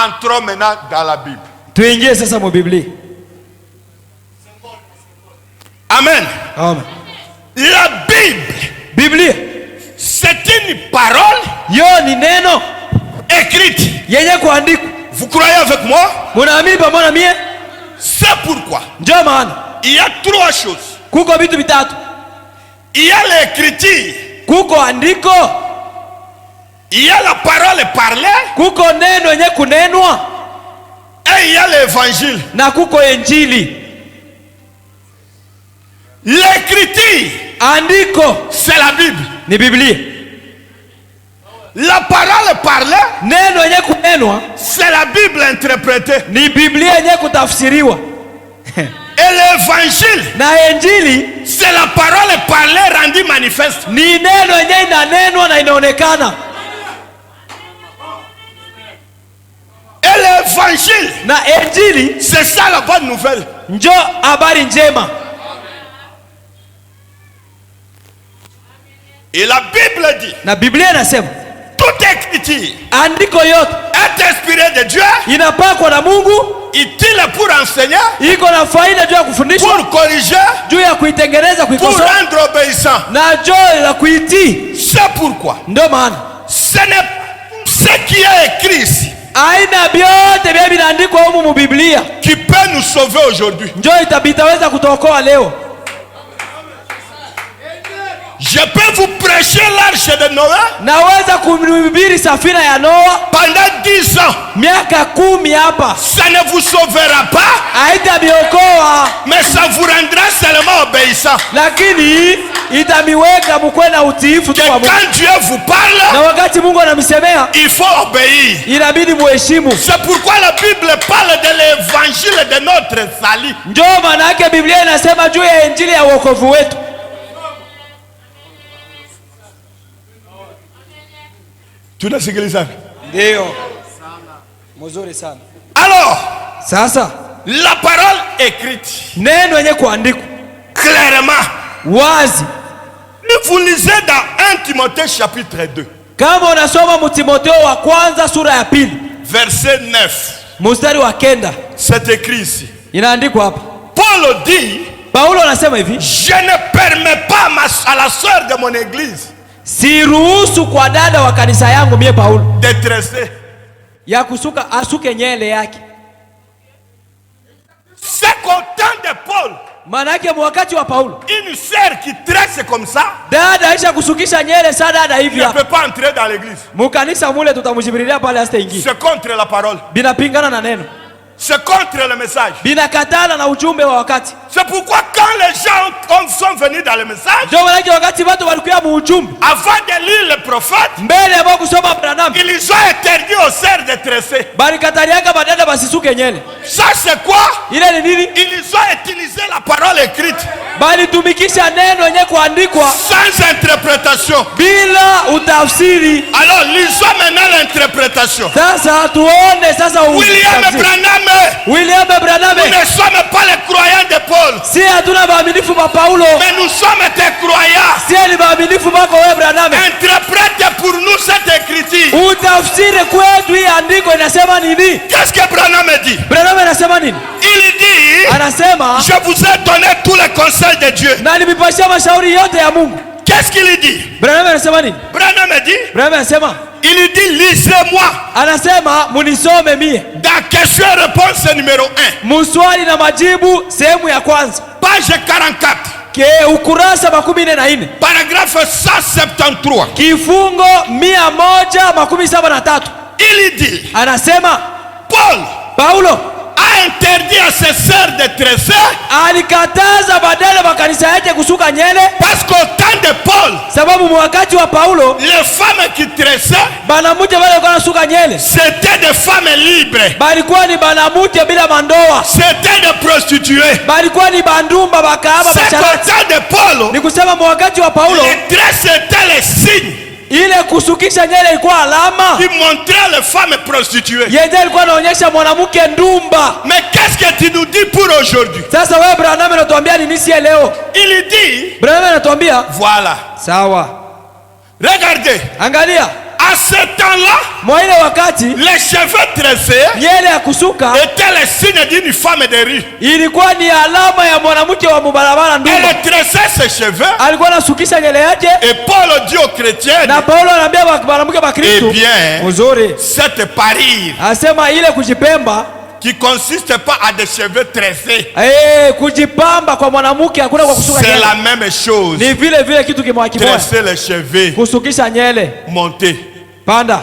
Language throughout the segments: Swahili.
Entrons maintenant dans la Bible. Tuingie sasa mu Biblia. Amen. Amen. La Bible, Biblia c'est une parole yo ni neno écrite. yenye kuandikwa. Vous croyez avec moi? Munaamini pamoja na mie? C'est pourquoi Ndio maana il y a trois choses. kuko vitu vitatu. Il y a l'écriture, Kuko andiko, il y a la parole parlée, kuko neno yenye kunenwa, et il y a l'évangile. na kuko injili. L'écriture, Andiko c'est la Bible. ni Biblia. La parole parlée, Neno yenye kunenwa c'est la Bible interprétée. ni Biblia yenye kutafsiriwa. Et l'évangile, Na injili c'est la parole parlée rendue manifeste. ni neno yenye inanenwa na inaonekana. Et l'évangile, Na injili c'est ça la bonne nouvelle. njo habari njema. Et la Bible dit, Na Biblia inasema toute écriture andiko yote est inspirée de Dieu, inapakwa na Mungu, utile pour enseigner, iko na faida juu ya kufundisha, pour corriger, juu ya kuitengeneza, pour kuikosoa rendre obéissant. na juu la kuitii. C'est pourquoi Ndio maana ce n'est ce qui est écrit ici aina vyote vya vinaandikwa humu mu Biblia qui peut nous sauver aujourd'hui. njo itaweza kutuokoa leo. Je peux vous prêcher l'arche de Noé Naweza kuhubiri safina ya Noa pendant 10 ans. miaka 10 hapa, Ça ne vous sauvera pas, haitabiokoa, mais ça vous rendra seulement obéissant. lakini itamiweka mkwe na utiifu tu Que kwa Mungu. quand Dieu vous parle, Na wakati Mungu anamsemea il faut obéir. inabidi muheshimu. C'est pourquoi la Bible parle de l'évangile de notre salut. Ndio maana yake Biblia inasema juu ya injili ya wokovu wetu. Tunasikilizana? Ndio. Mzuri sana. Alors, Sasa la parole écrite neno yenye kuandikwa clairement. wazi. Vous lisez dans 1 Timothée chapitre 2, Kama unasoma mu Timotheo wa kwanza sura ya pili verset 9. mstari wa 9 C'est écrit ici. inaandikwa hapa. Paul dit, Paulo anasema hivi, je ne permets pas à la sœur de mon église siruhusu kwa dada wa kanisa yangu mie Paulo de tresser. ya kusuka asuke nyele yake. C'est qu'au temps de Paul, Maana yake wakati wa Paulo une sœur qui tresse comme ça dada aisha kusukisha nyele saa dada hivi ne hapa peut pas entrer dans l'église. mukanisa mule, tutamjibirilia pale asitaingia. C'est contre la parole. Binapingana na neno, C'est contre le message. binakatana na ujumbe wa wakati. C'est pourquoi quand les gens sont venus dans le message, Ndio maana yake wakati watu walikuwa mu ujumbe avant de lire le prophète, mbele ya kusoma Branham, ils ont interdit aux sœurs de tresser. balikataliaka badada basisuke nyele. Ça c'est quoi? Ile ni nini? Ils ont utilisé la parole écrite Balitumikisha neno yenye kuandikwa sans interprétation. bila utafsiri. Alors lisons maintenant l'interprétation. Sasa tuone sasa William utafsiri. Branham, William Branham, nous ne sommes pas les croyants de Paul, si hatuna waaminifu wa Paulo, mais nous sommes des croyants. si ni waaminifu wako wewe Branham. Interprète pour nous cette écriture. Utafsiri kwetu hii andiko inasema nini? Qu'est-ce que Branham dit? Branham anasema nini? Il dit, Anasema je vous ai donné tous les conseils de Dieu. na nimepashia mashauri yote ya Mungu. Qu'est-ce qu'il dit? Branham anasema nini? Branham dit, Branham anasema il dit, lisez-moi. anasema munisome mie. Dans question-réponse numéro 1, Muswali na majibu sehemu ya kwanza. page 44, Ukurasa 14. paragraphe 173. Kifungo 173. Il dit, Anasema Paulo a interdit à ses sœurs de tresser alikataza badala wa kanisa yake kusuka nyele, parce qu'au temps de Paul, sababu wakati wa Paulo les femmes qui tressaient, banamuke wale walikuwa nasuka nyele c'était des femmes libres. balikuwa ni banamuke bila mandoa, C'était des prostituées. balikuwa ni bandumba bakaaba C'est qu'au bacharati. temps de Paul, Ni kusema wakati wa Paulo les tresses étaient les signes ile kusukisha nyele ilikuwa alama qui montraient les femmes prostituées. yenye ilikuwa inaonyesha mwanamke ndumba. Mais qu'est-ce que tu nous dis pour aujourd'hui? Sasa wewe Branham anatuambia nini si leo? Il dit, Branham anatuambia voilà, sawa, regardez, angalia À ce temps-là, Mwa ile wakati les cheveux tressés nyele ya kusuka étaient le signe d'une femme de rue. ilikuwa ni alama ya mwanamke wa mubarabara ndumba. Elle tressait ses cheveux. Alikuwa anasukisha nyele yake. Et Paul dit aux chrétiens, Na Paulo anaambia mwanamke wa Kristo, eh bien, mzuri, cette parure asema ile kujipemba qui consiste pas à des cheveux tressés, kujipamba kwa mwanamke hakuna kwa kusuka c'est nyele. la même chose. Ni vile vile kitu kimoja kimoja. Tresser les cheveux, Kusukisha nyele, monter. panda.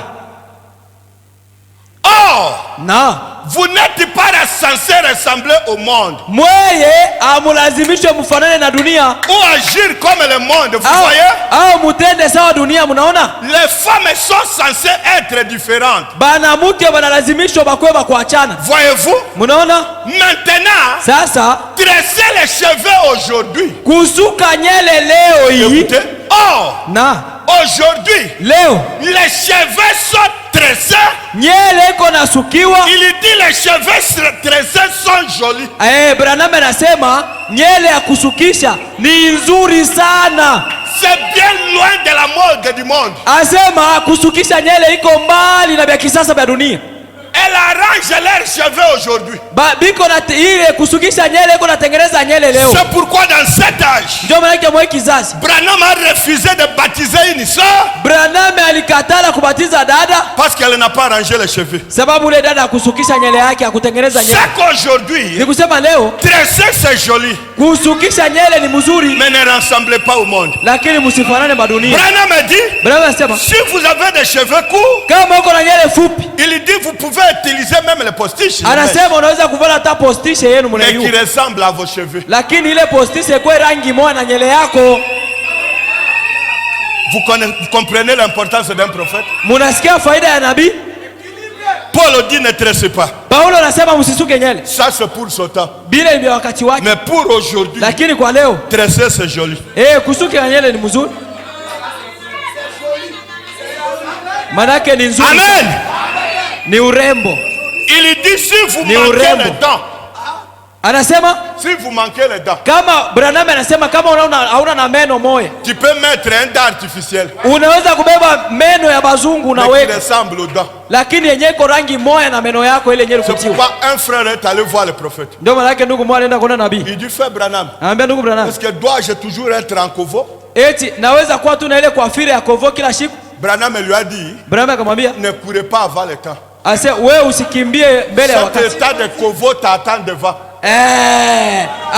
Or, Na vous n'êtes pas censé ressembler au monde mweye amulazimishwe mfanane na dunia ou agir comme le monde. Vous voyez, au mutende sawa dunia. Munaona les femmes sont censées être différentes. banamuke banalazimishwa bakwe bakuachana. Voyez-vous, Munaona maintenant, sasa tresser les cheveux aujourd'hui. kusuka nyele leo hii. Écoutez, or, Na aujourd'hui, leo les cheveux sont tressés. nyele iko nasukiwa. Il dit les cheveux tressés sont jolis. Branham anasema nyele ya kusukisha ni nzuri sana. C'est bien loin de la mode du monde. Asema kusukisha nyele iko mbali na vya kisasa vya dunia. Elle arrange leurs cheveux aujourd'hui. Biko na ile kusukisha nyele iko natengeneza nyele leo. C'est pourquoi dans cet âge, Ndio maana yake mwa kizazi Branham a refusé de baptiser une sœur Branham alikatala kubatiza dada parce qu'elle n'a pas arrangé les cheveux. sababu ile dada kusukisha nyele yake akutengeneza nyele. C'est qu'aujourd'hui, Ni kusema leo tresser c'est joli, kusukisha nyele ni mzuri, mais ne ressemblez pas au monde. lakini msifanane na dunia. Branham a dit, Branham anasema si vous avez des cheveux courts, kama uko na nyele fupi, il dit vous pouvez utiliser même les postiches, anasema unaweza kuvana hata postishe yenu mais qui mnaiyo, ressemblent à vos cheveux. lakini ile postishe kwa rangi moja na nyele yako. Vous comprenez l'importance d'un prophète? Munasikia faida ya nabii? Paul dit ne tressez pas. Paulo anasema msisuke nyele. Ça c'est pour ce temps. Bila ile wakati wake. Mais pour aujourd'hui, Lakini kwa leo, tresser c'est joli. kusuka nyele ni mzuri. Manake ni nzuri. Amen. Ni urembo. Il dit si vous Ni manquez urembo. les dents, Anasema si vous manquez les dents, kama Branham anasema kama hauna na meno moja, tu peux mettre un dent artificiel unaweza kubeba meno ya bazungu mais qui unaweka, ressemble aux dents. lakini yenyewe iko rangi moja na meno yako ile yenyewe C'est kutiwa. pourquoi un frère est allé voir le prophète. Ndio maana yake ndugu mmoja anaenda kuona nabii. Il dit frère Branham, Anambia ndugu Branham, est-ce que dois-je toujours être en covo? eti naweza kuwa tu na ile coiffure ya kovo kila siku? Branham lui a dit, Branham akamwambia, ne courez pas avant le temps. ase wewe usikimbie mbele ya Cet wakati. état de covo t'attend devant.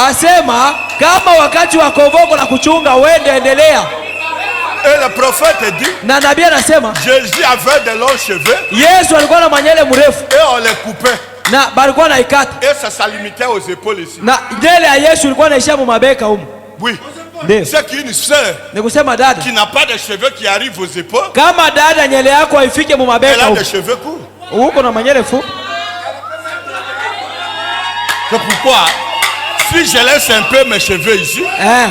Asema kama wakati wa kovoko na kuchunga uende endelea. Et le prophète dit, Na nabii anasema Jésus avait de longs cheveux Yesu alikuwa na manyele mrefu et on les coupait. na balikuwa na ikata, Et ça se limitait aux épaules ici. na nyele ya Yesu ilikuwa naishia mu mabeka huko. Oui. Ndio C'est qu'une sœur ni kusema dada, qui n'a pas de cheveux qui arrivent aux épaules, kama dada nyele yako haifike mu elle mabeka a huko, des cheveux courts. uko na manyele fupi. C'est pourquoi, si je laisse un peu mes cheveux ici,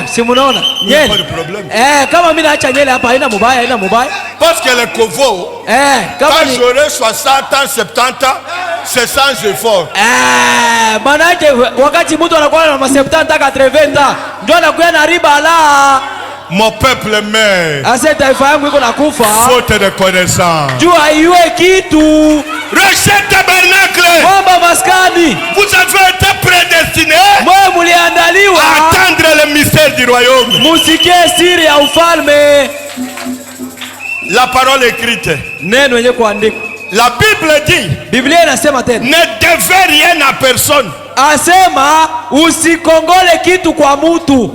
Si munaona il n'y a pas de nyele problème. kama mimi naacha nyele hapa haina mubaya, haina mubaya. Parce que le covo, Kama quand ni j'aurai 60 ans, 70 ans, c'est sans effort. manake wakati mtu anakuwa na masepta ntaka 80 ndio anakuwa na riba la Mon peuple meurt, ase taifa yangu iko nakufa faute de connaissance. jua iwe kitu. Rachet tabernacle, Mwamba maskani vous avez été prédestinés mwe muliandaliwa à attendre le mystère du royaume. musikie siri ya ufalme. La parole écrite. Neno yenye kuandikwa. La Bible dit, Biblia inasema tena, ne devez rien à personne. asema usikongole kitu kwa mtu.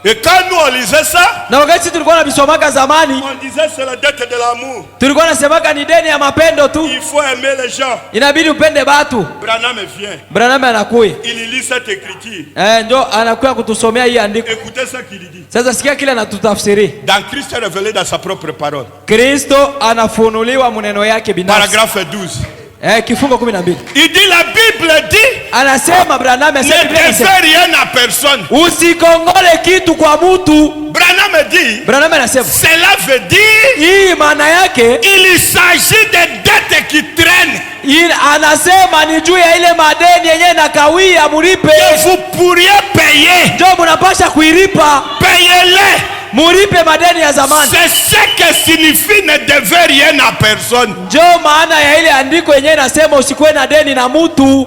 Et quand nous on lisait ça, Na wakati tulikuwa nabisomaka zamani, on disait c'est la dette de l'amour. tulikuwa nasemaka ni deni ya mapendo tu, Il faut aimer les gens. inabidi upende batu. Branham vient. Branham anakuya Il lit cette écriture. ndio anakuya kutusomea hii andiko. Écoutez ce qu'il dit. Sasa sikia kile anatutafsiri. Dans Christ est révélé dans sa propre parole. Kristo anafunuliwa maneno yake binafsi. Paragraphe 12. Kifungo 12. Il dit la Bible dit, Anasema Branham ne asema Biblia devez inasema rien à personne. usikongole kitu kwa mtu. Branham dit, Branham anasema cela veut dire, hii maana yake il s'agit de dettes qui traînent. anasema ni juu ya ile madeni yenyewe na kawia mulipe. Que vous pourriez payer. Ndio mnapasha kuilipa. Payez-les. Muripe madeni ya zamani. C'est ce que signifie ne devez rien à personne. Ndio maana ya ile andiko yenyewe nasema usikuwe na deni na mtu.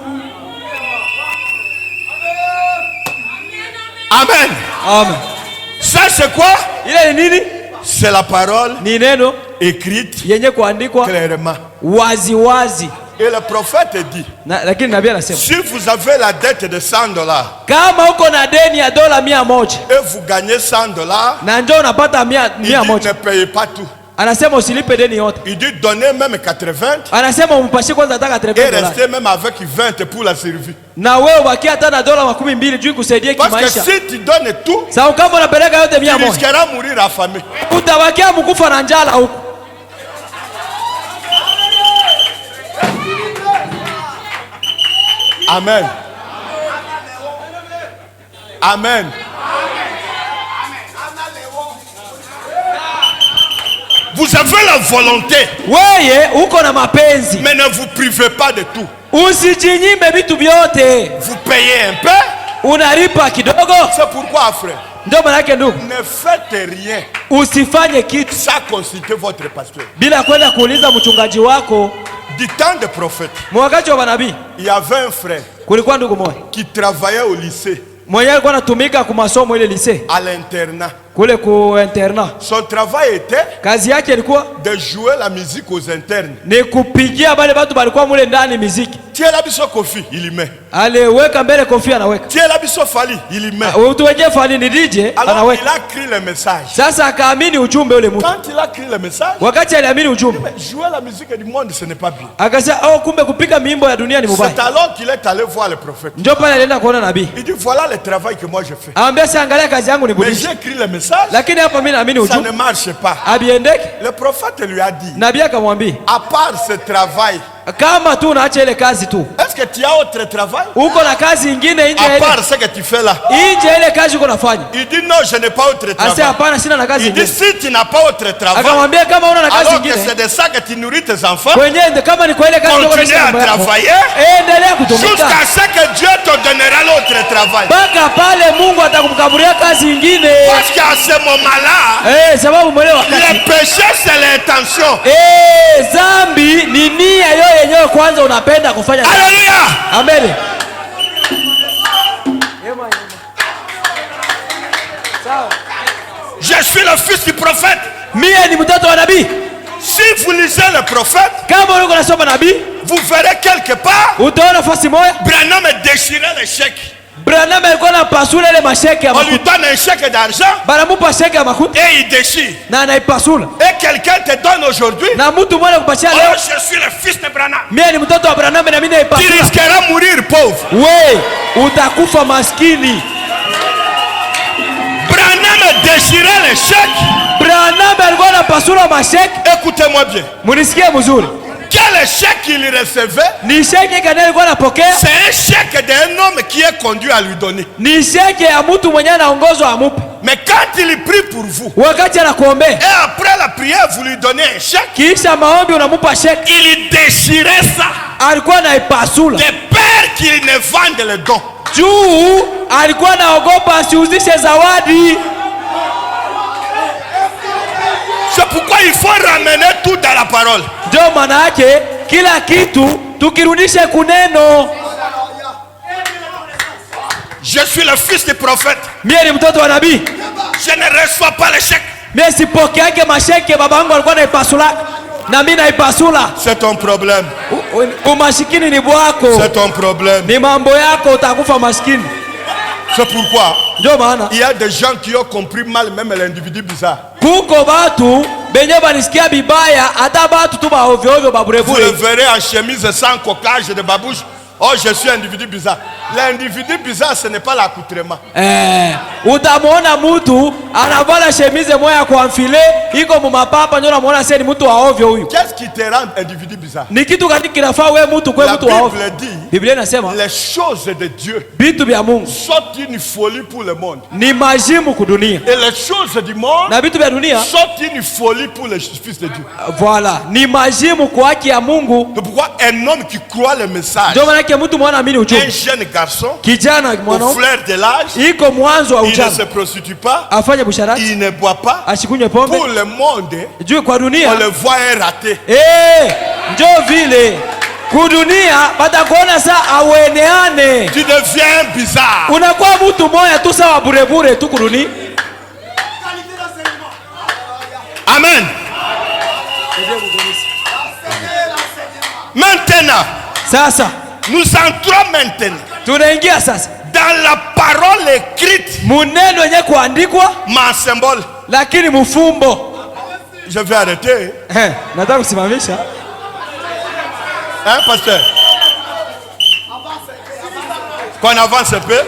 Amen. Amen. Ça c'est quoi? Ile ni nini? C'est la parole Ni neno écrite yenye kuandikwa clairement. wazi wazi. Et le prophète dit, Lakini nabii anasema, si vous avez la dette de $100 kama uko na deni ya dola 100 et vous gagnez $100, na njoo unapata 100, il dit ne payez pas tout. anasema usilipe deni yote. Il dit donnez même 80 Anasema umpashi kwanza hata et 80 dola. restez même avec 20 pour la survie. Na wewe ubaki hata na dola 12 juu ikusaidie Parce que kimaisha. si tu donnes tout, Sawa kama unapeleka yote tu 100, risqueras mourir affamé. utabakia mkufa na njala huko. Amen. Amen. Vous avez la volonté, Wewe uko na mapenzi, mais ne vous privez pas de tout. usijinyime vitu vyote. Vous payez un peu. Unalipa kidogo. C'est pourquoi, frère, Ndio maana yake ndugu, ne faites rien usifanye kitu sans consulter votre pasteur. bila kwenda kuuliza mchungaji wako. Du temps des prophètes, Wakati wa manabii il y avait un frère kulikuwa ndugu mmoja qui travaillait au lycée, mwenye alikuwa anatumika kwa masomo ile lycée à l'internat. kule ku internat. Son travail était Kazi yake ilikuwa de jouer la musique aux internes. ni kupigia wale watu walikuwa mule ndani muziki. Tiens la biso Kofi, il y met. Aliweka mbele kofia anaweka. Tiens la biso Fali, il y met. Mtu wenyewe fani ni DJ Alors anaweka. il a écrit le message. Sasa akaamini ujumbe ule mtu. Quand il a écrit le message, Wakati aliamini ujumbe, jouer la musique du monde, ce n'est pas bien. akasema oh, kumbe kupiga mimbo ya dunia ni C'est mubaya. alors qu'il est allé voir le prophète. Ndio pale alienda kuona nabii. Il dit voilà le travail que moi je fais. Anambia sasa, angalia kazi yangu ni Mais budishi. j'ai écrit le message, Lakini hapa mimi naamini ça ujumbe. ne marche pas. Abiendeke. Le prophète lui a dit, Nabii akamwambia, à part ce travail, kama tu unaacha ile kazi tu, est-ce que tu as autre travail? uko na kazi nyingine nje À ile. part ce que tu fais là. Nje ile kazi uko nafanya. Il dit non, je n'ai pas autre Asa travail. hapana, sina na kazi Il dit nyingine. si tu n'as pas autre travail, Akamwambia kama una na kazi alors que nyingine, c'est de ça que tu nourris tes enfants, kwenye kama ni kwa ile kazi uko continue à travailler endelea kutumika jusqu'à ce que Dieu te donnera l'autre travail. mpaka pale Mungu atakumkaburia kazi nyingine. Parce qu'à ce moment-là, Sababu mwele wakati le péché c'est l'intention. zambi ni nia yo yenyewe kwanza unapenda kufanya. Alléluia. Amen. Je suis le fils du prophète. Mie ni mtoto wa nabii. Si vous lisez le prophète, Kama uko nasoma nabii, vous verrez quelque part utaona fasi moja Branham déchirait le chèque. Branham alikuwa anapasula ile masheke ya On lui makuta. donne un chèque d'argent Banamupa sheke ya makuta et il déchire. na anaipasula. Et quelqu'un te donne aujourd'hui, Na mtu mmoja kupatia oh, leo, je suis le fils de Branham. mie ni mtoto wa Branham na mimi Tu naipasula. risqueras mourir pauvre. We, utakufa maskini. Branham déchirait le chèque. Branham alikuwa anapasula masheke. Écoutez-moi bien. Munisikie mzuri. Quel chèque il recevait? Ni sheke gani alikuwa anapokea? C'est un chèque d'un homme qui est conduit à lui donner. Ni sheke ya mtu mwenye anaongozwa amupe. Mais quand il prie pour vous, Wakati anakuombea, et après la prière, vous lui donnez un chèque, kisha maombi unamupa sheke, il déchirait ça. alikuwa anaipasula. De peur qu'il ne vende le don. Juu alikuwa anaogopa asiuzishe zawadi. C'est pourquoi il faut ramener tout dans la parole. Ndio maana yake kila kitu tukirudishe kuneno. Je suis le fils du prophète. Mie ni mtoto wa nabii. Je ne reçois pas le chèque. Mie sipokeake masheke, babangu alikuwa naipasula na mimi naipasula. C'est ton problème. Umashikini ni bwako. C'est ton problème. Ni mambo yako, utakufa maskini. C'est pourquoi Ndio maana il y a des gens qui ont compris mal même l'individu bizarre. kuko batu benye banisikia bibaya, hata batu tu ba ovyo ovyo Vous le baburebure. verrez en chemise sans coquage de babouche. Oh, je suis un individu bizarre. L'individu bizarre, ce n'est pas l'accoutrement. Utamuona mtu anavala shemize moya kwa mfile iko mumapapa, ndio unamuona sasa ni mtu wa ovyo huyu. Qu'est-ce qui te rend individu bizarre? Ni kitu gani kinafaa wewe mtu kwe La mtu wa ovyo? Bible dit Biblia inasema les choses de Dieu vitu vya Mungu sont une folie pour le monde. ni majimu kudunia, Et les choses du monde na vitu vya dunia sont une folie pour les fils de Dieu. voilà, ni majimu kwa haki ya Mungu. C'est pourquoi un homme qui croit le message, Ndio maana yake mtu mwanaamini un ujumbe, jeune garçon, kijana au mwanao fleur de l'âge, iko mwanzo wa il ne ujana, se prostitue pas, afanye busharati, il ne boit pas. ashikunywe pombe. Pour le monde, Juu kwa on dunia le voit un raté. njo vile kudunia batakuona saa aweneane, Tu deviens bizarre. unakuwa mtu moya tu sawa burebure tu kudunia. Amen. Maintenant, Sasa nous entrons maintenant tunaingia sasa dans la parole écrite, muneno yenye kuandikwa ma symbole. lakini mufumbo. Je vais arrêter. Nataka kusimamisha. Hein, pasteur? Qu'on avance un peu.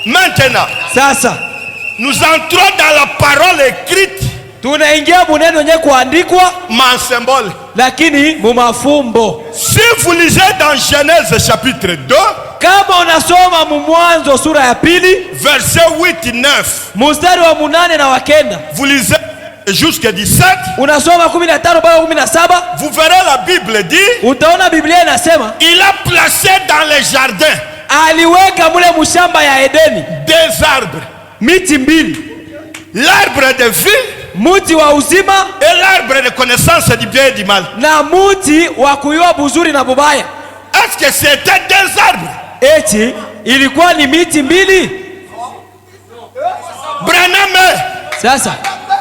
Maintenant, Sasa nous entrons dans la parole écrite, tunaingia muneno yenye kuandikwa ma symbole. lakini mumafumbo. Si vous lisez dans Genèse chapitre 2, Kama unasoma Mwanzo sura ya pili versets 8 et 9, mstari wa 8 na wa 9, vous lisez jusqu'à 17, unasoma 15 mpaka 17, vous verrez la Bible dit, utaona Biblia inasema il a placé dans les jardins aliweka mule mshamba ya Edeni des arbres, miti mbili, l'arbre de vie muti wa uzima et l'arbre de connaissance du bien et du mal. na muti wa kujua buzuri na bubaya. Est-ce que c'était des arbres? Eti ilikuwa ni miti mbili. Branham, Sasa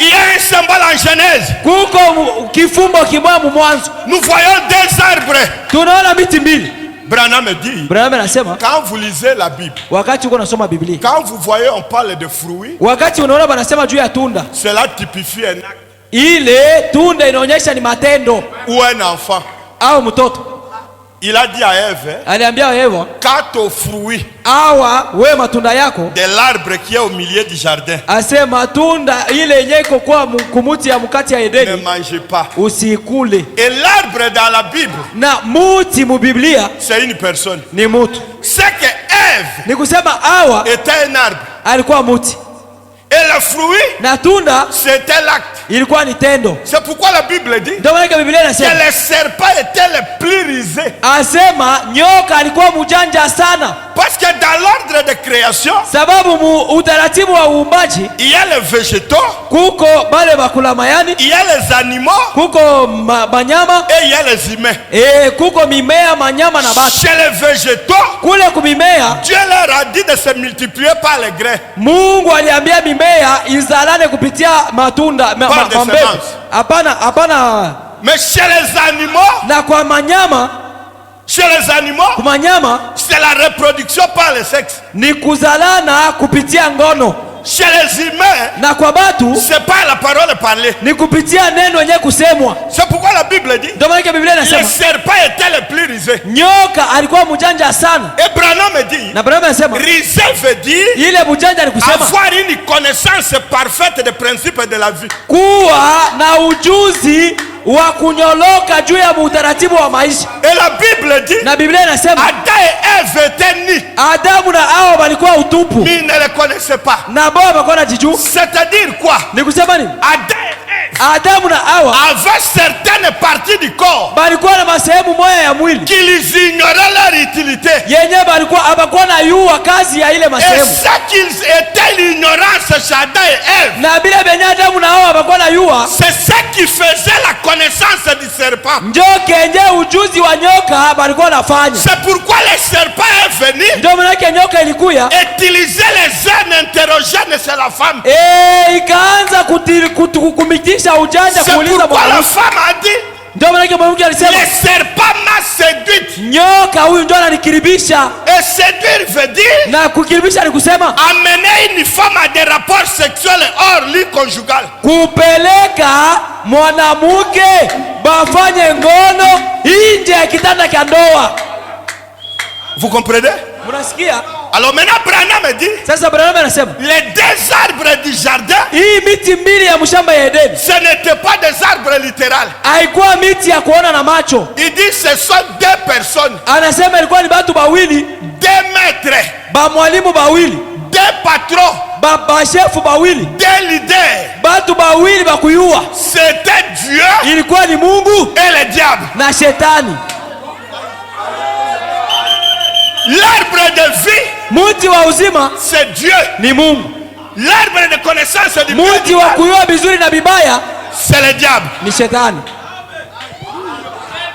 il y a un symbole en Genèse. kuko kifumbo kimoja Mwanzo, Nous voyons des arbres. tunaona miti mbili. Branham dit, Branham anasema quand vous lisez la Bible, wakati uko nasoma Biblia, quand vous voyez on parle de fruits, wakati unaona banasema juu ya tunda, cela typifie un acte ile tunda inaonyesha ni matendo ou un enfant. au mtoto. Il a dit à Ève, Aliambia Eva, quant aux fruits awa we matunda yako, de l'arbre qui est au milieu du jardin, ase matunda ile yenye iko kwa kumuti ya mkati ya ne Edeni mangez pas. usikule. Et l'arbre dans la Bible, Na muti mu Biblia c'est une personne. ni mutu. C'est que Ève Ni kusema awa était un arbre. alikuwa muti Et le fruit, na tunda c'était l'acte. ilikuwa ni tendo. C'est pourquoi la Bible dit Ndio maana Biblia que inasema les serpents étaient les plus rusés. asema nyoka alikuwa mjanja sana, Parce que dans l'ordre de création, sababu utaratibu wa uumbaji il y a les végétaux, kuko bale bakula mayani, il y a les animaux kuko manyama et il y a les humains. kuko mimea, manyama na batu. Chez les végétaux, Kule kumimea Dieu leur a dit de se multiplier par les grains. Mungu aliambia mimea izalane kupitia matunda Par des mbegu. semences. Hapana. Mais chez les animaux, Na kwa manyama, kwa manyama c'est la reproduction par le sexe. ni kuzalana kupitia ngono, Chez les humains, na kwa batu c'est pas la parole parlée. ni kupitia neno yenye kusemwa. C'est pourquoi la Bible dit Ndio maana Biblia les inasema serpents étaient les plus rusés. nyoka alikuwa mjanja sana, Et Branham dit, na Biblia inasema rusé veut dire ile mjanja ni kusema avoir une connaissance parfaite des principes de la vie. kuwa na ujuzi wa kunyoloka juu ya utaratibu wa maisha. Et la Bible dit, Na Biblia inasema Adam et Ève étaient nus, Adamu na Hawa walikuwa utupu mais ils ne les connaissaient pas. na bao walikuwa na jiju. C'est-à-dire quoi? Ni kusema nini? Adam et Ève Adamu na Hawa avaient certaines parties du corps balikuwa na masehemu moya ya mwili qu'ils ignoraient leur utilité. yenye balikuwa abakuwa na yua kazi ya ile Et masehemu, ça qu'ils étaient l'ignorance chez Adam et Ève, na bila benye Adamu na Hawa abakuwa na yua c'est ça qui faisait la connaissance du serpent. njo kenye ujuzi wa nyoka balikuwa nafanya. C'est pourquoi le serpent est venu Ndio maana yake nyoka ilikuya utiliser les gènes interrogènes chez la femme. ikaanza kumitisha ujanja C'est kuuliza pourquoi la mwanamke. femme a dit, Ndio maana yake mwanamke alisema le serpent m'a séduite. nyoka huyu ndio ananikiribisha, Et séduire veut dire na kukiribisha ni kusema amener une femme à des rapports sexuels hors lit conjugal. kupeleka mwanamke bafanye ngono nje ya kitanda cha ndoa. Vous comprenez? Mnasikia? Alors maintenant Branham dit, Sasa Branham anasema les deux arbres du jardin, hii miti mbili ya mshamba ya Edeni ce n'était pas des arbres littéraux. haikuwa miti ya kuona na macho. Il dit ce sont deux personnes, Anasema ilikuwa ni batu bawili, deux maîtres, ba mwalimu bawili, deux patrons, ba shefu bawili, deux leaders. batu bawili bakuyua. C'était Dieu Ilikuwa ni Mungu et le diable. na shetani. L'arbre de vie, Muti wa uzima c'est Dieu. ni Mungu. L'arbre de connaissance du bien et Muti du wa mal, kuyua vizuri na bibaya c'est le diable. ni shetani.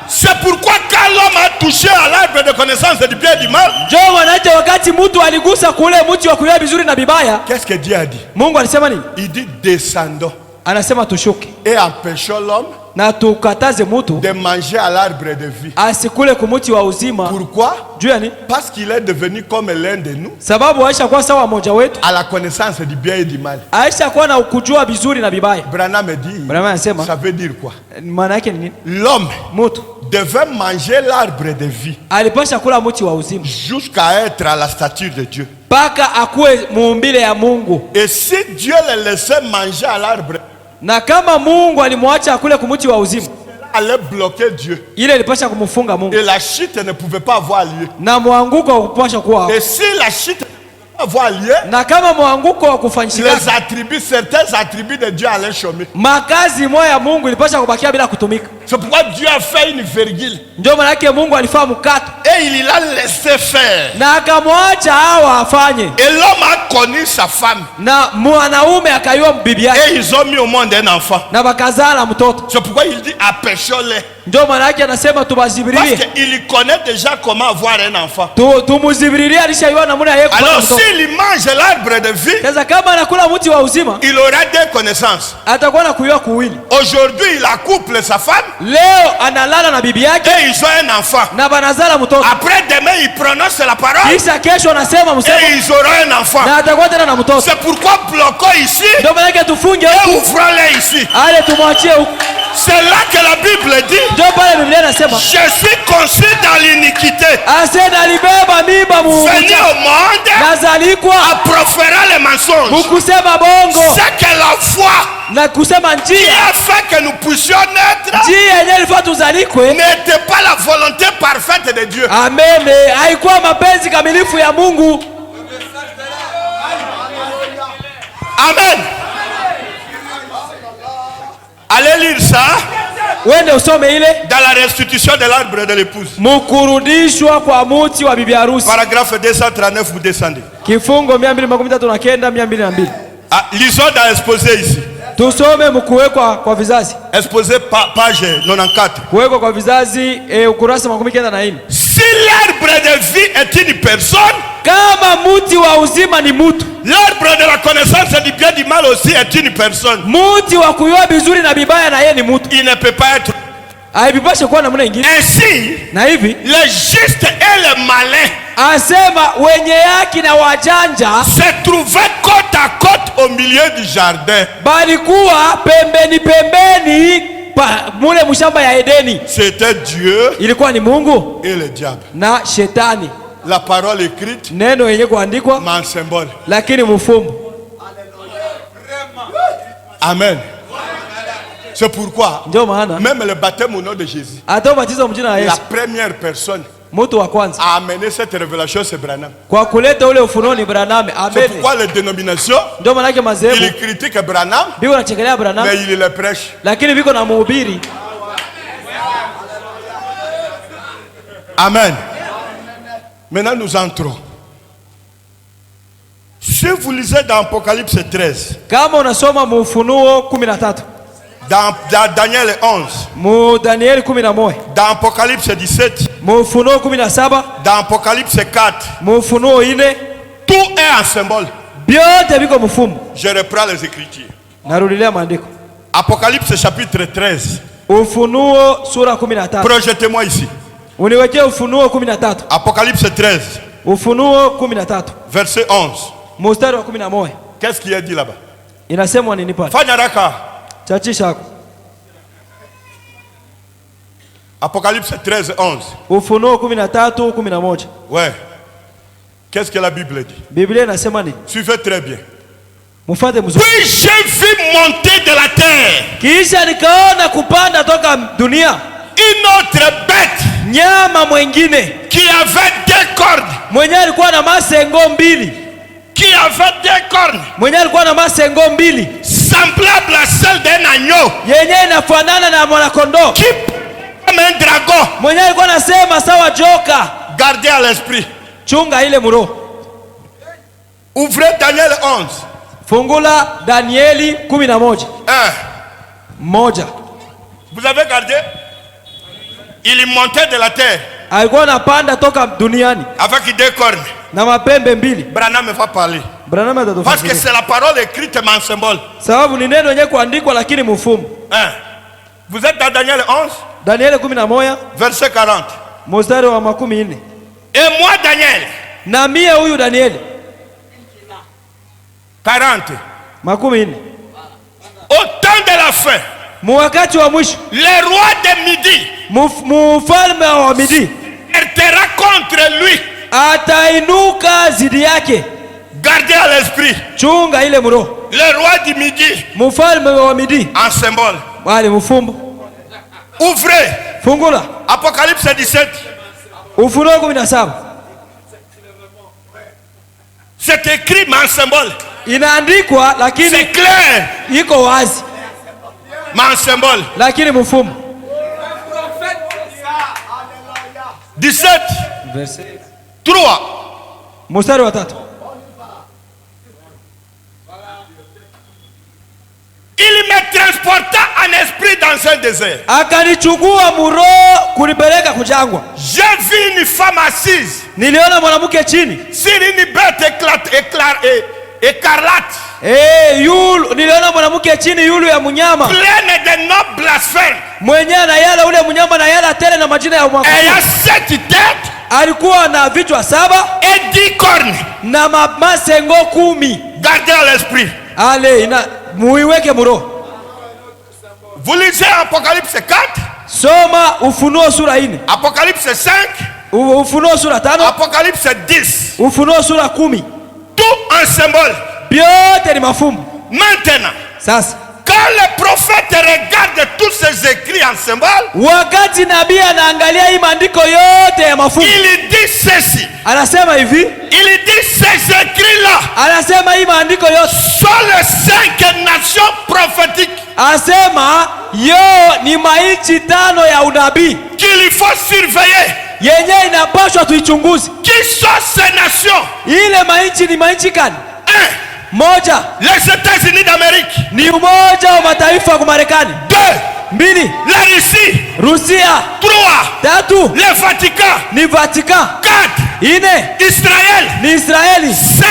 C'est pourquoi quand l'homme a touché à l'arbre de connaissance du bien et du mal, Njoo wanaje wakati mtu aligusa kule muti wa kuyua vizuri na bibaya, qu'est-ce que Dieu a dit? Mungu alisema nini? Il dit descendons Anasema tushuke et empêchons l'homme na tukataze mtu de manger à l'arbre de vie. asikule kumuti wa uzima. Pourquoi? Juu ya nini? Parce qu'il est devenu comme l'un de nous Sababu aisha kuwa sawa mmoja wetu, à la connaissance du bien et du mal. aisha kuwa na kujua vizuri na bibaya. Branham dit, Branham anasema ça veut dire quoi? maana yake ni nini? L'homme Mtu devait manger l'arbre de vie alipasha kula muti wa uzima jusqu'à être à la stature de Dieu. mpaka akuwe muumbile ya Mungu. Et si Dieu le laissait manger à l'arbre, Na kama Mungu alimwacha akule kumuti wa uzima, allait bloquer Dieu. ile ilipasha kumfunga Mungu Et la chute ne pouvait pas avoir lieu. na mwanguko wa kupasha kuwa. Et si la chute ne pouvait pas avoir lieu, Na kama mwanguko wa kufanyika, les attributs, certains attributs de Dieu allaient chômer. makazi moja ya Mungu ilipasha kubakia bila kutumika. C'est pourquoi Dieu a fait une virgule. Ndio maana yake Mungu alifaa mkato Et il l'a laissé faire. na akamwacha hawa afanye, Et l'homme a connu sa femme. na mwanaume akaiwa bibi yake Et ils ont mis au monde un enfant. na bakazala mtoto. C'est pourquoi il dit apêchons-les. Ndio maana yake anasema Parce tubazibirilie, qu'il connaît déjà comment avoir un enfant. tumuzibirilie, alishaiwa namna yeye kupata Alors mtoto. s'il mange l'arbre de vie, Sasa kama anakula mti wa uzima, il aura deux connaissances. atakuwa na kuyua kuwili. Aujourd'hui, il accouple sa femme Leo analala na bibi yake et ils ont un enfant. na banazala mtoto, Après demain, il prononce la parole kisha kesho anasema msemo et ils auront un enfant. na atakuwa tena na mtoto. C'est pourquoi bloquons ici Ndio maana yake tufunge et huku, ouvrons-les ici. ale tumwachie huku. C'est là que la Bible dit, Ndio pale Biblia inasema je suis conçu dans l'iniquité, asena alibeba mimba venu muucha au monde nazalikwa à proférer les mensonges. mukusema bongo C'est que la foi na kusema qui njia a fait que nous puissions naître njia yenyewe ilifaa tuzalikwe. n'était pas la volonté parfaite de Dieu. Amen, haikuwa mapenzi kamilifu ya Mungu. Amen. Allez lire ça Wende usome ile dans la restitution de l'arbre de l'épouse. mukurudishwa kwa muti wa bibi harusi, Paragraphe 239, vous descendez. kifungo 239 202. Ah, lisons dans exposé ici. Tusome mkuwekwa kwa vizazi, Exposé page 94. kuwekwa kwa vizazi ukurasa 94. Si l'arbre de vie est une personne, Kama muti wa uzima ni mutu, l'arbre de la connaissance du bien et du mal aussi est une personne. muti wa kuyua vizuri na bibaya na yeye ni mutu. Il ne peut pas être. Haipashe kuwa namna nyingine. Ainsi, Na hivi les justes et les malins asema wenye haki na wajanja se trouvaient côte à côte au milieu du jardin. balikuwa pembeni mule mshamba ya Edeni. C'était Dieu Ilikuwa ni Mungu et le diable. na shetani. La parole écrite, Neno yenye kuandikwa mais en symbole. lakini mfumbo. Amen. C'est pourquoi Ndio maana même le baptême au nom de Jésus, hata ubatizo mjina la la Yesu, première personne mtu wa kwanza à amener cette révélation, c'est Branham. kwa kuleta ule ufunuo ni Branham. C'est Amen. pourquoi les dénominations, Ndio maana yake ils madhehebu critiquent Branham, biko nachekelea Branham, mais ils le prêchent. lakini biko na mhubiri. Amen. Maintenant, nous entrons. Si vous lisez dans Apocalypse 13, Kama unasoma mu Ufunuo 13, dans Daniel 11, mu Danieli 11, dans Apocalypse 17, mu Ufunuo 17, dans Apocalypse 4, mu Ufunuo 4, tout est en symbole. byote biko mfumbo. Je reprends les Écritures. Narudilia maandiko. Apocalypse chapitre 13. Ufunuo sura 13. Projetez-moi ici. Uniwekee Ufunuo 13. Apocalypse 13, Ufunuo 13, verset 11. mstari wa 11. Qu'est-ce qu'il a dit là-bas? Inasemwa nini pale? Fanya haraka. Chachisha yako. Apocalypse 13, 11. Ufunuo 13, 11. Ouais. Qu'est-ce que la Bible dit? Biblia inasema nini? Suivez très bien. Mfuate mzuri. Puis j'ai vu monter de la terre Kisha nikaona kupanda toka dunia une autre bête nyama mwengine qui avait 2 cornes. mwenye alikuwa na masengo mbili. Qui avait 2 cornes. Mwenye alikuwa na masengo mbili. Semblable à celle d'un agneau. Yenye inafanana na mwanakondoo. Qui comme un dragon. Mwenye alikuwa anasema sawa joka. Gardez à l'esprit. Chunga ile muro. Ouvrez Daniel 11. Fungula Danieli 11. Moja. Vous avez gardé? Il montait de la terre. Alikuwa anapanda toka duniani avec 2 cornes. na mapembe mbili. Branham va parler. Branham atatufungulia. Parce que c'est la parole écrite mais en symbole. Sababu ni neno yenye kuandikwa lakini mfumo. Vous êtes dans Daniel 11. Danieli 11 verset 40. Mstari wa 14. Et moi Daniel. Na mie huyu Danieli 40. 14. Au temps de la fin. Wakati wa mwisho. Le roi de Midi. Mfalme wa Midi. Ertera contre lui. Atainuka zidi yake. Gardez à l'esprit. Chunga ile muro. Le roi du Midi. Mfalme wa Midi. En symbole. Wale mfumbo. Ouvrez. Fungula. Apocalypse 17. Ufunuo 17. C'est écrit mais en symbole. Inaandikwa lakini c'est clair. Iko wazi. Mais en symbole. Lakini mfumo. 17. Verset 3. Mstari wa 3. Il me transporta en esprit dans un désert. Akanichukua muro kunipeleka kujangwa. J'ai vu une femme assise. Niliona mwanamke chini. Sur une bête écarlate. Niliona mwanamke chini yulu ya mnyama. Pleine de noms blasphèmes. Mwenye na yala ule mnyama na yala tele na majina ya mwaka. Elle a 7 têtes. Alikuwa na vichwa 7 et 10 cornes. Na masengo 10. Gardez à l'esprit. Ale muiweke muro. Vous lisez Apocalypse 4. Soma Ufunuo sura 4. Apocalypse 5. Ufunuo sura 5. Apocalypse 10. Ufunuo sura 10. Tout en symbole. Biote ni mafumbo. Maintenant. Sasa. Quand le prophète regarde tous ces écrits en symbole, wakati nabii anaangalia hii maandiko yote ya mafumbo, il dit ceci. Anasema hivi. Il dit ces écrits-là. Anasema hii maandiko yote sont les 5 nations prophétiques. Asema ni mainchi 5 ya unabii. Qu'il faut surveiller. Yenye inapaswa tuichunguze. Qui sont ces nations? Ile mainchi ni mainchi gani? Moja. Les États-Unis d'Amérique. Ni umoja wa mataifa ya Marekani. 2. La Russie. Rusia. 3. 3. Le Vatican. Ni Vatican. 4. Israël. Ni Israeli. 5.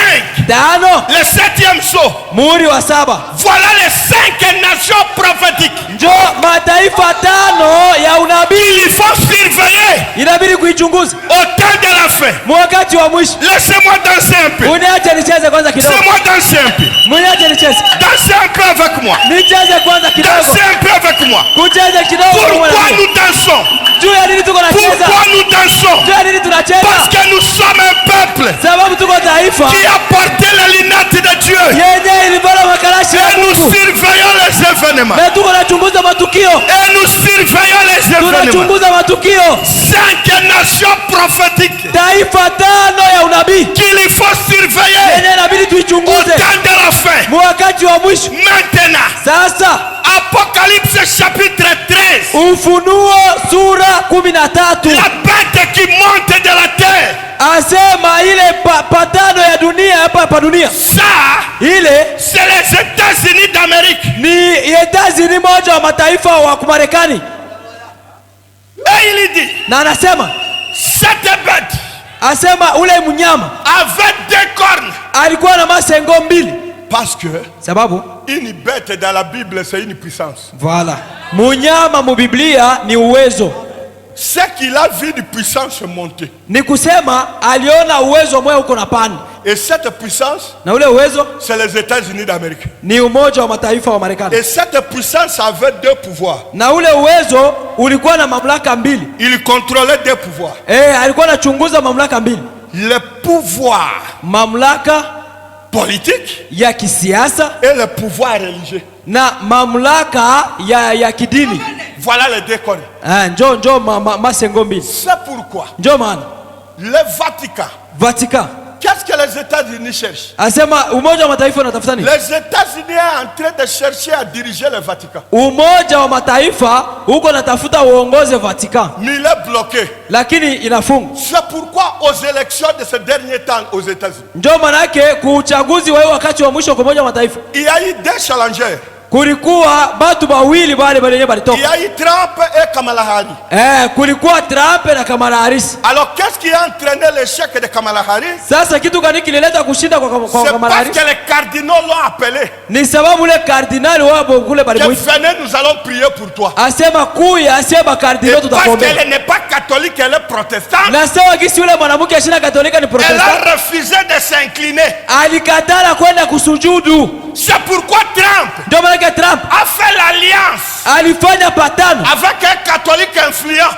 5. Le 7e sceau. Muhuri wa 7. Voilà les 5 nations prophétiques. Njo mataifa 5 ya unabii. Il faut surveiller. Inabidi kuichunguza. Au temps de la fin. Wakati wa mwisho. Laissez-moi danser un peu. Uniache nicheze kwanza kidogo. Laissez-moi danser un peu. Uniache nicheze. Dansez un peu avec moi. Nicheze kwanza kidogo. Dansez un peu avec moi. Kucheze kidogo. Pourquoi nous dansons? Juu ya nini tuko nacheza? Pourquoi nous dansons? Juu ya nini tunacheza? Parce que nous sommes un peuple sababu tuko taifa qui a porté les lunettes de Dieu. Yenye ilivala makalashi ya Et nous Mungu. surveillons les événements. Na tuko nachunguza matukio. Et nous surveillons les événements. Tunachunguza matukio. 5 nations prophétiques. Taifa 5 ya unabii. Qu'il faut surveiller. Yenye inabidi tuichunguze. Au temps de la fin. Wakati wa mwisho. Maintenant. Sasa. Apocalypse chapitre 13. Ufunuo sura 13. La bête qui monte de la terre. Asema ile patano ya dunia hapa dunia. Ça. Ile. C'est les États-Unis d'Amérique. Ni États-Unis moja wa mataifa wa Marekani. Et il dit. Na anasema. Cette bête. Asema ule mnyama. Avec 2 cornes. Alikuwa na masengo 2. Parce que. Sababu. Une bête dans la Bible c'est une puissance. Voilà. Munyama mu Biblia ni uwezo. C'est qu'il a vu une puissance monter. Ni kusema aliona uwezo moyo uko na panda. Et cette puissance, na ule uwezo, c'est les États-Unis d'Amérique. Ni umoja wa mataifa wa Marekani. Et cette puissance avait 2 pouvoirs. Na ule uwezo ulikuwa na mamlaka 2. Il contrôlait 2 pouvoirs. Alikuwa anachunguza mamlaka 2. Le pouvoir mamlaka politique ya kisiasa et le pouvoir religieux. na mamlaka ya kidini. Voilà les deux corps. Njo masengo mbili. C'est pourquoi Njo maana le Vatican, qu'est-ce que les États-Unis cherchent? Asema Umoja wa Mataifa unatafuta nini? Les États-Unis sont en train de chercher à diriger le Vatican. Umoja wa Mataifa uko natafuta uongoze Vatican. Mais il est bloqué. Lakini inafunga. C'est pourquoi aux élections de ces derniers temps aux États-Unis, Ndio manake kuuchaguzi wa wakati wa mwisho kwa Umoja wa Mataifa, il y a eu deux challengers. Kulikuwa batu bawili bale benye balitoka. Il y a eu Trump et Kamala Harris. Kulikuwa Trump na Kamala Harris. Alors qu'est-ce qui a entraîné l'échec de Kamala Harris? Sasa kitu gani kilileta kushinda kwa Kamala Harris? C'est parce que les cardinaux l'ont appelé. Ni sababu le kardinali wao kule bali Que venez, nous allons prier pour toi. Asema kuya, asema kardinali tutakuombea. Parce qu'elle n'est pas catholique, elle est protestante. Na sawa gisi yule mwanamke ashina katolika ni protestant. Elle a refusé de s'incliner. Alikatala kwenda kusujudu. C'est pourquoi Trump Ndio maana Trump a fait l'alliance alifanya patano avec un catholique influent.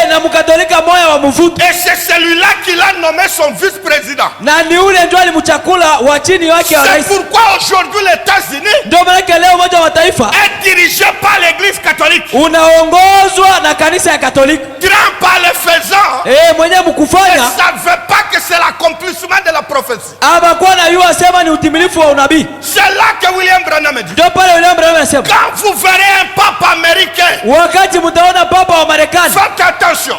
na mkatolika moya wa mvuto. Et c'est celui-là qui l'a nommé son vice-président. Na ni ule ndio alimchakula wa chini wake wa rais. C'est pourquoi aujourd'hui les États-Unis Ndio maana leo Umoja wa Mataifa est dirigé par l'église catholique. unaongozwa na kanisa ya Katoliki. Trump en le faisant mwenye ne mkufanya savait pas que c'est l'accomplissement de la prophétie. abakuwa na yua sema ni utimilifu wa unabii. C'est là que William Branham dit. Ndio pale William Branham anasema Quand vous verrez un pape américain, wakati mtaona papa wa Marekani faites attention.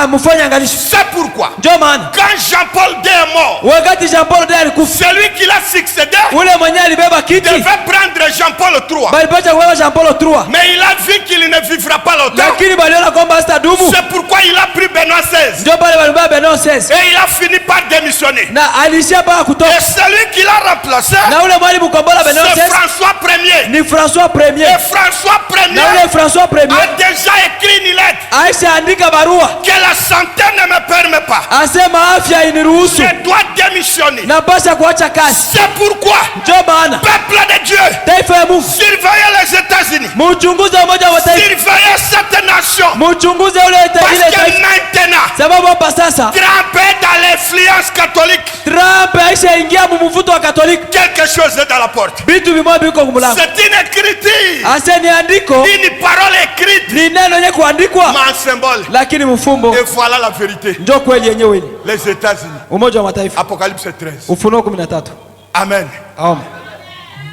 mfanye angalisho. C'est pourquoi Ndio maana quand Jean-Paul II est mort, wakati Jean Paul II alikufa, celui qui l'a succédé ule mwenye alibeba kiti devait prendre Jean-Paul III. balipata kubeba Jean Paul III, Mais il a vu qu'il ne vivra pas longtemps. lakini baliona kwamba hatadumu. C'est pourquoi il a pris Benoît XVI. Ndio pale balibeba Benoît XVI Et il a fini par démissionner. na alishia paka Et kutoka, celui qui l'a remplacé, na ule mwalimu kombola Benoît c'est XVI François Ier. ni François Et Ier. François Na Ier ule François a Ier déjà écrit une lettre aisha andika barua que la santé ne me permet pas. asema afya iniruhusu Je dois démissionner. napasha kuacha kazi. C'est pourquoi, Ndio maana peuple de Dieu, taifa ya Mungu surveillez les États-Unis. muchunguze Umoja wa Mataifa, Surveillez cette nation. muchunguze ile Parce que taifa, maintenant, sababu hapa sasa Trump est dans l'influence catholique. Trump aisha ingia mvuto wa Katoliki. Quelque chose est dans la porte. Vitu vimoja viko kumulango. C'est une écriture. Ase ni andiko, Une parole écrite. ni neno yenye kuandikwa Mais en symbole. lakini mfumbo. Et voilà la vérité. Ndio kweli yenyewe ile. Les États-Unis. Umoja wa Mataifa, Apocalypse 13. Ufunuo 13. Amen. Amen.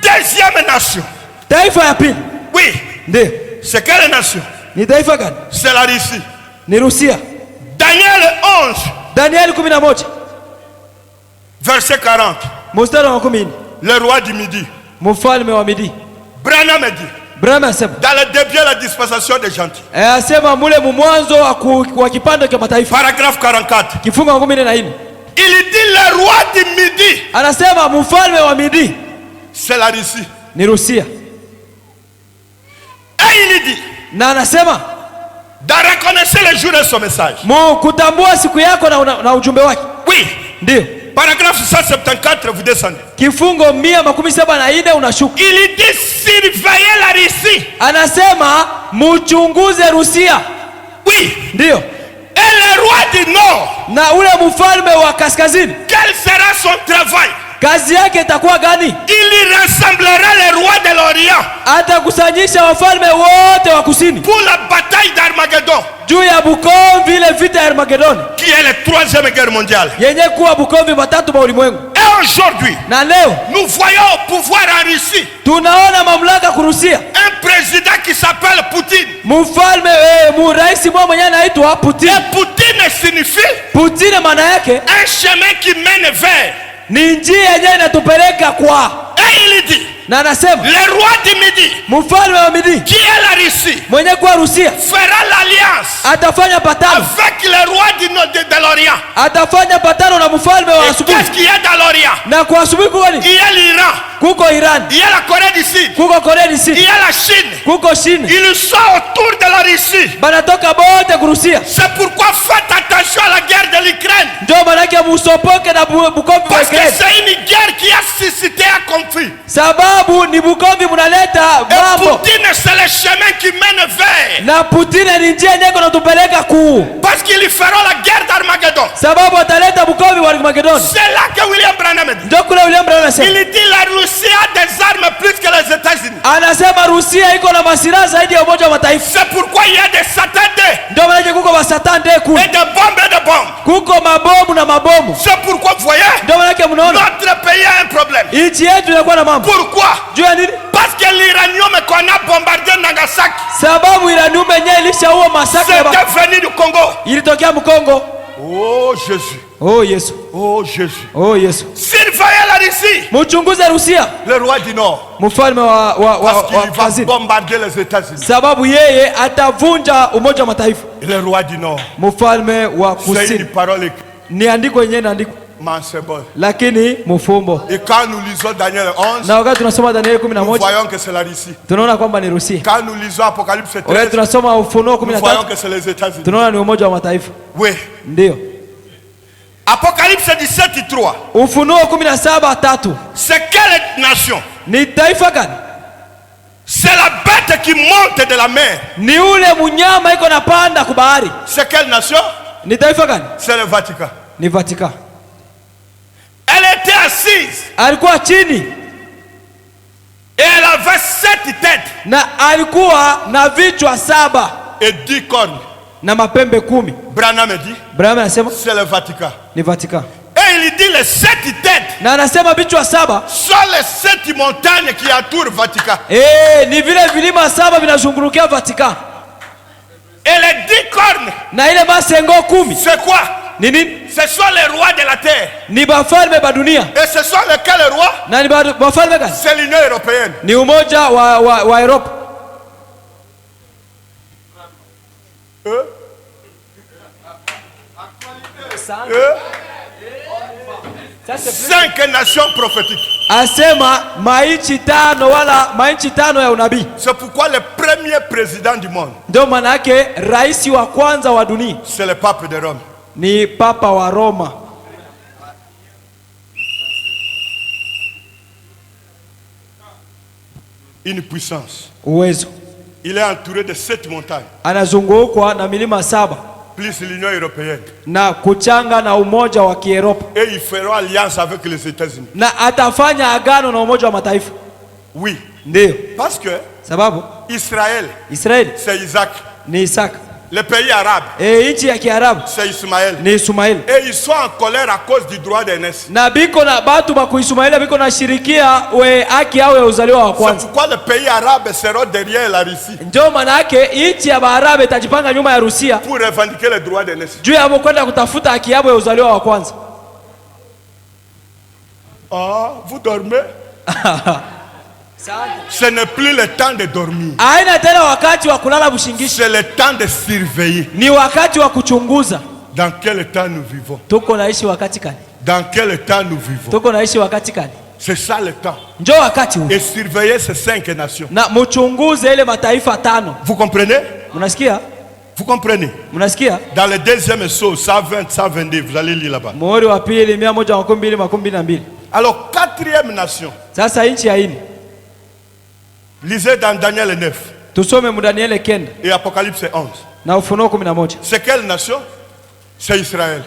Deuxième nation. Taifa ya pili Oui. ndio C'est quelle nation? ni taifa gani? C'est la Russie. Ni Rusia. Daniel 11, Danieli 11 verset 40. mstari wa 10. Le roi du Midi. Mfalme wa Midi Branham dit, Branham asema dans le début de la dispensation des gentils. asema mule mwanzo wa kipande cha mataifa, Paragraphe 44. kifungu 14. Il dit le roi du Midi. Anasema mfalme wa Midi C'est la Russie. ni Rusia. Et il dit, Na anasema de reconnaître le jour de son message. kutambua siku yako na ujumbe wake. Oui. Ndio. Paragraphe 174, vous descendez. Kifungo 174 unashuka. Il dit surveiller la Russie. Anasema muchunguze Rusia. Oui. Ndio. Et le roi du Nord. Na ule mfalme wa kaskazini, Quel sera son travail? kazi yake itakuwa gani? Il rassemblera les rois de l'Orient Atakusanyisha wafalme wote wa kusini pour la bataille d'Armageddon, juu ya Bukomvi, ile vita ya Armageddon qui est la troisième guerre mondiale. yenye kuwa Bukomvi matatu ba ulimwengu. Et aujourd'hui, Na leo nous voyons au pouvoir en Russie tunaona mamlaka kurusia un président qui s'appelle Poutine. mfalme rais mwenye anaitwa Putin. Et Poutine signifie Putin maana yake un chemin qui mène vers. ni njia yenyewe inatupeleka kwa. Et il dit, Na anasema le roi du Midi, mfalme wa Midi qui est la Russie, mwenye kuwa Rusia fera l'alliance atafanya patano, avec le roi de l'Orient. atafanya patano na mfalme wa Et asubuhi. qu'est-ce qu'il y a dans l'Orient? Na kwa asubuhi kuko Il ni y a l'Iran, kuko Iran, il y a la Corée du Sud, kuko Korea du il Sud, y a la Chine. kuko China, Ils sont autour de la Russie. banatoka bote kurusia. C'est pourquoi faites attention à la guerre de l'Ukraine. Ndio manake Busopoke na Bukombe wa Parce que Ukraine. c'est une guerre qui a suscité un conflit. Sababu ni Bukombe munaleta Et mambo. Poutine, c'est le chemin qui mène vers. Na Putin ni njia nyeko natupeleka kuu. Parce qu'ils feront la guerre d'Armageddon. Sababu ataleta Bukombe wa Armageddon. C'est là que William Branham dit. Ndio kule William Branham anasema. Il dit la Russie a des armes plus que les États-Unis. Anasema Rusia iko na masilaha zaidi ya Umoja wa Mataifa. C'est pourquoi il y a des satans Ndio maana kuko basatande kuu. et des bombes et des bombes. Kuko mabomu na mabomu. C'est pourquoi vous voyez, Ndio maana mnaona notre pays a un problème. nchi yetu inakuwa na mambo. Pourquoi? Juu ya nini? Parce que l'uranium qu'on a bombardé Nagasaki, Sababu iranium yenyewe ilishaua masaka c'était venu du Congo. ilitokea Mkongo. Oh Jésus. Oh Yesu. Oh Jésus. Oh Yesu. Surveillez la Russie. Mchunguze Rusia. Le roi du Nord. Mfalme Parce qu'il va Kazini. bombarder les États-Unis. Sababu yeye atavunja Umoja wa Mataifa. Le roi du Nord. Mfalme wa C'est une Kusini. parole écrite. Ni andiko yenyewe naandiko. Mais c'est bon. Lakini mfumbo. Et quand nous lisons Daniel 11, Na wakati tunasoma Danieli nous 11 voyons que c'est la Russie. tunaona kwamba ni Rusia. Quand nous lisons Apocalypse Wakati 13, tunasoma Ufunuo nous voyons 13 que c'est les États-Unis. tunaona ni Umoja wa Mataifa. Oui. Ndio. Apocalypse 17, 3. Ufunuo 17:3. C'est quelle nation? Ni taifa gani? C'est la bête qui monte de la mer. Ni ule munyama iko napanda ku bahari. C'est quelle nation? Ni taifa gani? C'est le Vatican. Ni Vatican. Elle était assise Alikuwa chini et elle avait 7 têtes na alikuwa na vichwa 7 et 10 cornes. na mapembe 10. Branham dit, Branham anasema c'est le Vatican. ni Vatican. Et il dit les 7 têtes Na anasema vichwa 7 sont les 7 montagnes qui entourent le Vatican. ni vile vilima 7 vinazungurukia Vatican. Et les 10 cornes, Na ile masengo 10 c'est quoi? ni nini? Ce sont les rois de la terre. Ni bafalme ba dunia. Et ce sont lesquels rois? Na ni bafalme gani? C'est l'Union européenne. Ni umoja wa Europe. Sasa 5 nations prophétiques. asema mainchi 5 wala mainchi 5 ya unabii. C'est pourquoi le premier président du monde, Ndio maana yake rais wa kwanza wa dunia c'est le pape de Rome. ni papa wa Roma. Une puissance. Uwezo. Il est entouré de 7 montagnes, Anazungukwa na milima 7 plus l'Union européenne. na kuchanga na umoja wa Kieuropa. Et ils feront alliance avec les États-Unis. Na atafanya agano na umoja wa mataifa. Oui. Ndio. Parce que Sababu Israël, Israeli c'est Isaac. ni Isaka. Les pays arabes, Nchi ya Kiarabu c'est Ismaël. ni Ismaili. Et ils sont en colère à cause du droit d'aînesse. Na biko na batu ba kuismaili biko na shirikia we haki yao ya uzaliwa wa C'est kwanza. pourquoi les pays arabes seront derrière la Russie Ndio maana yake nchi ya Baarabu itajipanga nyuma ya Rusia pour revendiquer le droit d'aînesse. juu ya kwenda kutafuta haki yao ya uzaliwa wa kwanza. Ah, vous dormez? Ce n'est plus le temps de dormir. Haina tena wakati wa kulala bushingishi. C'est le temps de surveiller. Ni wakati wa kuchunguza. Dans quel temps nous vivons? Tuko naishi wakati gani? Dans quel temps nous vivons? Tuko naishi wakati gani? C'est ça le temps. Njoo wakati huu. Et surveiller ces 5 nations. Na mchunguze ile mataifa 5. Vous comprenez? Mnasikia? Vous comprenez? Mnasikia? Dans le deuxième saut, 120, 122, vous allez lire là-bas. Muhuri wa pili 112:22. Alors, 4e nation. Sasa nchi ya ini. Lisez dans Daniel 9 Tusome mu Danieli 9 et Apocalypse 11. na Ufunuo 11. C'est quelle nation? C'est Israël.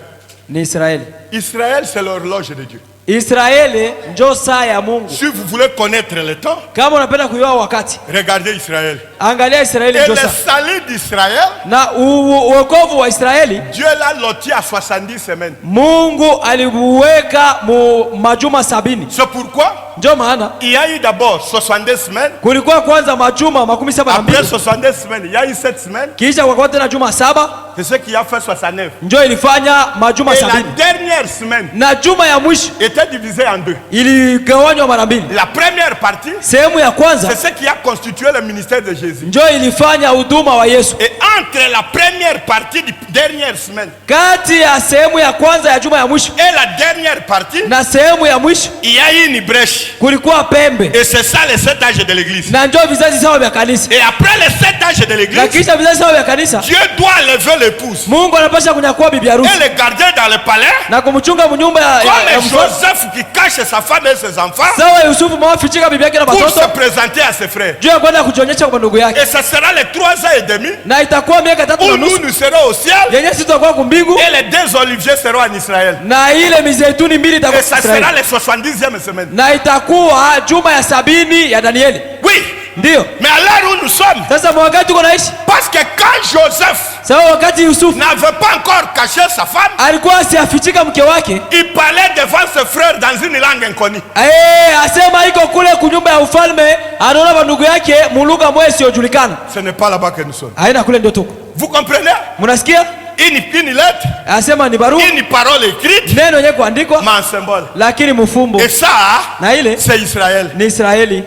Ni Israeli. Israël, c'est l'horloge de Dieu. Israeli njo saa ya Mungu. Si vous voulez connaître le temps, Kama unapenda kujua wakati, regardez Israël. angalia Israeli Et njo le saa. salut d'Israël, Na uokovu wa Israeli, Dieu l'a loti à 70 semaines. Mungu aliweka mu majuma 70. C'est pourquoi Ndio maana il y a eu d'abord 62 semaines. kulikuwa kwanza majuma 72. Après 62 semaines, il y a eu 7 semaines. Kisha kwa tena juma 7 C'est ce qui a fait 69. ndio ilifanya majuma Et la 70. dernière semaine Na juma ya mwisho était divisée en 2. iligawanywa mara mbili. La première partie, Sehemu ya kwanza c'est ce qui a constitué le ministère de Jésus. ndio ilifanya huduma wa Yesu. Et entre la première partie de la dernière semaine Kati ya sehemu ya kwanza ya juma ya mwisho et la dernière partie, na sehemu ya mwisho il y a eu une brèche. kulikuwa pembe. Et c'est ça les 7 âges de l'église. Na ndio vizazi sawa vya kanisa. Et après les 7 âges de Na l'église, kisha vizazi sawa vya kanisa, Dieu doit lever le l'épouse. Mungu anapasha kunyakua bibi harusi Et le garder dans le palais. na kumchunga mnyumba ya Comme mfalme. Joseph qui cache sa femme et ses enfants. Sawa Yusufu mwafichika bibi yake na Pour se watoto présenter à ses frères. juu ya kwenda kujionyesha kwa ndugu yake, Et ça sera les 3 ans et demi. na itakuwa miaka 3 Où na nous nusu nous serons au ciel. yenye sisi tutakuwa kumbingu, Et les 2 oliviers seront en Israël. na ile mizeituni mbili Et itakuwa ça Israeli, sera les 70e semaine. na itakuwa juma ya 70 ya Danieli. Oui. Ndio Mais à l'heure où nous sommes. sasa wakati tuko naishi, Parce que quand Joseph sawa wakati Yusufu n'avait pas encore caché sa femme, alikuwa asiafichika mke wake, il parlait devant ses frères dans une langue inconnue. asema iko kule kunyumba ya ufalme, anaona kwa ndugu yake muluga moyo isiyojulikana. Ce n'est pas là-bas que nous sommes. Haina kule ndio tuko. Vous comprenez? Mnasikia? Une lettre, Asema ni barua, une parole écrite, neno yenye kuandikwa mais en symbole. lakini mfumbo, Et ça, na ile c'est Israël. ni Israeli.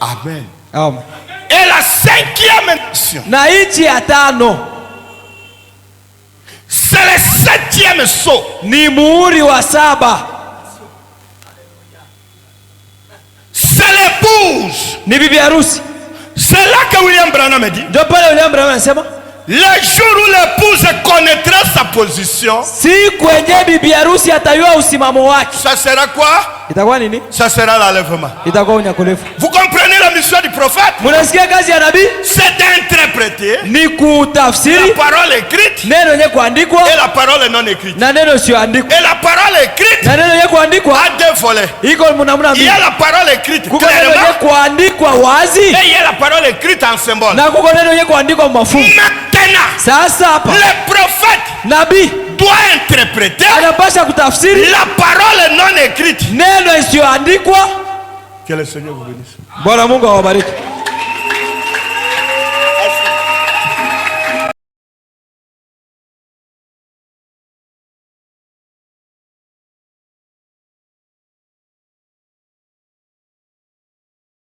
Amen. Amen. Et la 5e nation, Na nchi ya 5 c'est le 7e sceau. ni muhuri wa 7, C'est l'épouse. ni bibi harusi. C'est là que William Branham dit, Ndio pale William Branham anasema le jour où l'épouse connaîtra sa position, siku yenye bibi harusi atayua usimamo wake, ça sera quoi? itakuwa nini? Ça sera l'enlèvement. Itakuwa unyakulifu. Vous comprenez la mission du prophète? Mnasikia kazi ya nabii C'est d'interpréter ni la kutafsiri parole écrite neno yenye kuandikwa et la parole non écrite. na neno isiyoandikwa. Et la parole écrite Na neno yenye kuandikwa a 2 volets. iko namna Il y mbili. a la parole écrite Kuko neno yenye clairement kuandikwa wazi et il y a la parole écrite en symbole. na kuko neno yenye kuandikwa mafumbo. Maintenant, Sasa hapa le prophète nabii doit interpréter anapasha kutafsiri la parole non écrite. neno isiyoandikwa. Que le Seigneur vous bénisse. Bwana Mungu awabariki.